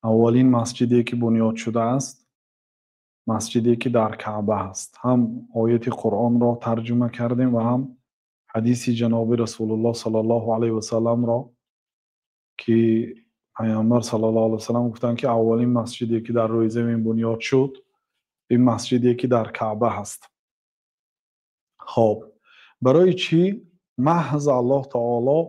اولین مسجدی که بنیاد شده است مسجدی که در کعبه است. هم آیت قرآن را ترجمه کردیم و هم حدیث جناب رسول الله صلی الله علیه و سلم را که پیامبر صلی الله علیه و سلم گفتند که اولین مسجدی که در روی زمین بنیاد شد این مسجدی که در کعبه هست. خب برای چی؟ محض الله تعالی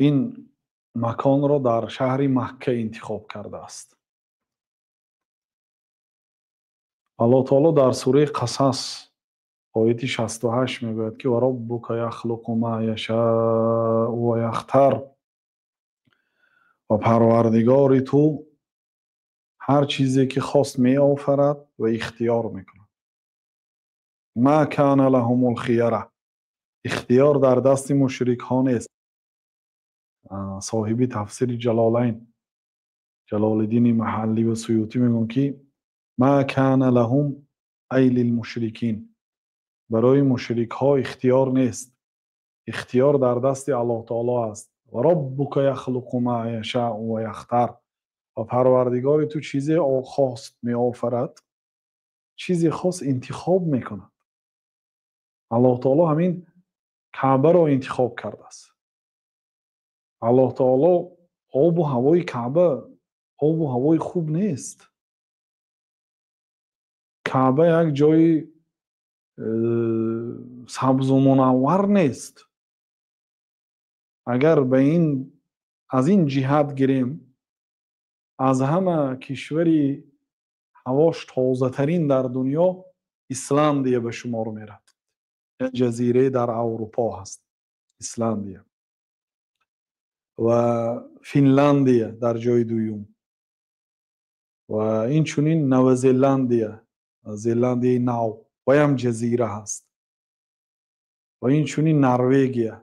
این مکان را در شهر مکه انتخاب کرده است. الله تعالی در سوره قصص آیت 68 میگوید که و ربک یخلق ما یشاء و یختار، و پروردگار تو هر چیزی که خواست می آفرد و اختیار میکند. ما کان لهم الخیره، اختیار در دست مشرک ها نیست. صاحب تفسیر جلالین جلال الدین محلی و سیوطی میگن که ما کان لهم ای للمشرکین، برای مشرک ها اختیار نیست، اختیار در دست الله تعالی است. و ربک یخلق ما یشاء و یختار، و پروردگار تو چیزی خواست می آفرد، چیزی خاص انتخاب میکند. الله تعالی همین کعبه را انتخاب کرده است. الله تعالی آب و هوای کعبه آب و هوای خوب نیست. کعبه یک جای سبز و منور نیست. اگر به این از این جهت گیریم، از همه کشوری هواش تازه ترین در دنیا ایسلندیه به شمار میرد. جزیره در اروپا هست ایسلندیه، و فنلاندیه در جای دوم، و این چونین نوزلندیه، زلندیه نو و هم جزیره هست، و این چونین نروژیه.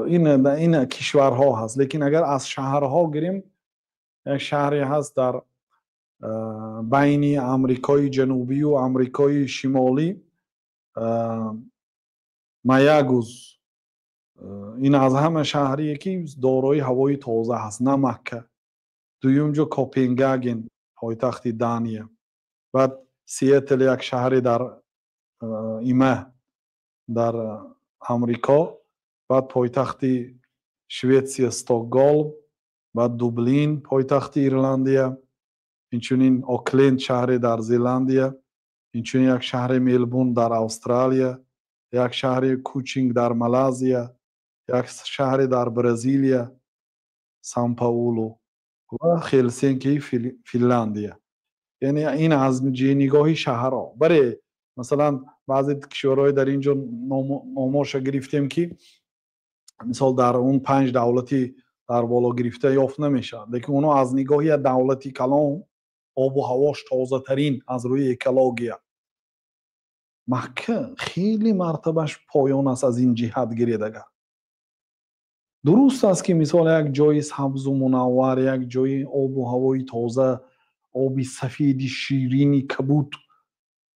این کشورها هست. لیکن اگر از شهرها گیریم، یک شهری هست در بین امریکای جنوبی و امریکای شمالی، مایاگوز. این از همه شهریه که دارای هوای تازه هست، نه مکه. دوم جو کوپنهاگن پایتخت دانیه. بعد سیاتل یک شهری در ایمه در امریکا. بعد پایتخت شویتسی استکهلم. بعد دوبلین پایتخت ایرلندیه. اینچنین اوکلند شهری در زلندیه. اینچنین یک شهر ملبورن در استرالیا، یک شهر کوچینگ در مالزیا، یک شهر در برزیلیا سان پائولو، و هلسینکی فنلاندیا. یعنی این از نگاهی شهرها. برای مثلا بعضی کشورهای در اینجا نامش گرفتیم که مثال در اون 5 دولتی در بالا گرفته یافت نمیشه، لیکن اونا از نگاهی دولتی کلان آب و هواش تازه ترین از روی اکولوژی. مکه خیلی مرتبهش پایان است از این جهت گیریدگه. درست است که مثال یک جای سبز و منور، یک جای آب و هوای تازه، آبی سفید شیرینی کبود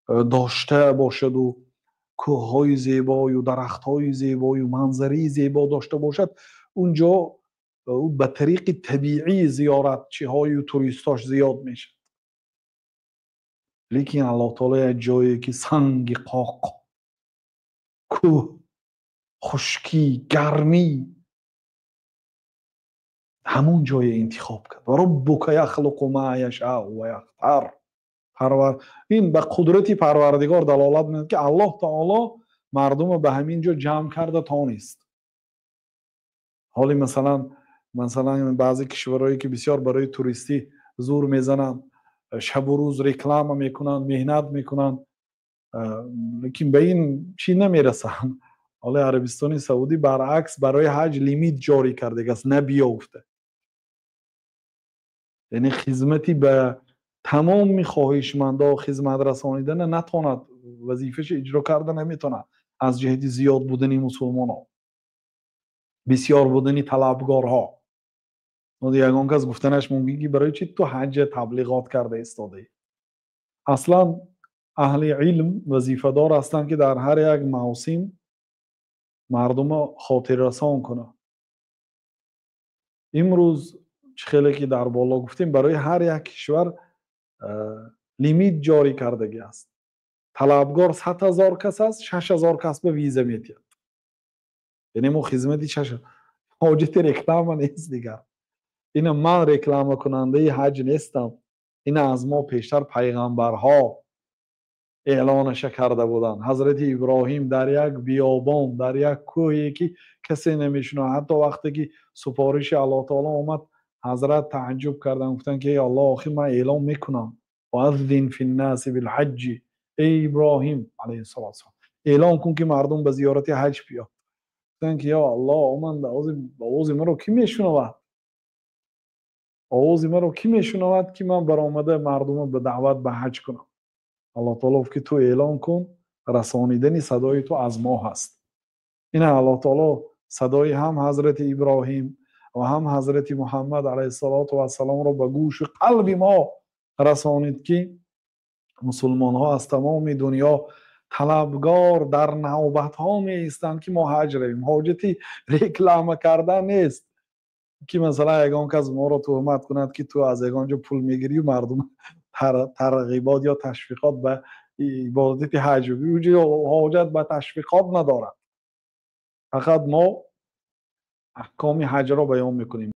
داشته باشد و کوههای زیبای و درختهای زیبای و منظری زیبا داشته باشد، اونجا به طریق طبیعی زیارتچی های و توریستاش زیاد میشه. لیکن الله تعالی جایی که سنگ قاق، کوه، خشکی، گرمی، همون جای انتخاب کرد. و ربک یخلق ما یشاء و یختار. این به قدرتی پروردگار دلالت میده که الله تعالی مردم به همین جا جمع کرده تا نیست. حالی مثلا بعضی کشورهایی که بسیار برای توریستی زور میزنن، شب و روز رکلام میکنن، مهنت میکنن، لیکن به این چی نمیرسن. حالا عربستان سعودی برعکس برای حج لیمیت جاری کرده است نبیافته. یعنی خدمتی به تمام خواهشمندا خدمت رسانیدن نتواند وظیفهش اجرا کرده نمیتونه، از جهت زیاد بودن مسلمان ها، بسیار بودن طلبگارها. یگان کس گفتنش ممکنه که برای چی تو حج تبلیغات کرده استاده. اصلا اهل علم وظیفه دار هستند که در هر یک موسم مردم خاطر رسان کنه. امروز خیلی که در بالا گفتیم برای هر یک کشور لیمیت جاری کردگی است. طلبگار 100,000 کس است، 6,000 کس به ویزا میتید. یعنی ما خدمتی حاجت رکلام نیست دیگر. این من رکلام کننده حج نیستم. این از ما پیشتر پیغمبرها اعلانش کرده بودند. حضرت ابراهیم در یک بیابان، در یک کوهی که کسی نمیشنه، حتی وقتی که سفارش الله تعالی آمد حضرت تعجب کردن، گفتن که ای الله آخی من اعلام میکنم و اذن فی الناس بالحج. ای ابراهیم علیه السلام اعلام کن که مردم به زیارت حج بیاد. گفتن که یا الله من آواز من رو کی میشنود؟ آواز من رو کی میشنود که من برآمده مردم به دعوت به حج کنم؟ الله تعالی گفت که تو اعلام کن رسانیدن صدای تو از ما هست. این الله تعالی صدای هم حضرت ابراهیم و هم حضرت محمد علیه السلام رو به گوش قلب ما رسانید که مسلمان ها از تمام دنیا طلبگار در نوبت ها می ایستند که ما حج رویم. حاجتی رکلام کردن نیست که مثلا یگان کس ما رو تهمت کند که تو از یگانجا پول میگیری و مردم ترغیبات یا تشویقات به عبادت حج حاجت به تشویقات ندارد. فقط ما احکام حج را بیان میکنیم.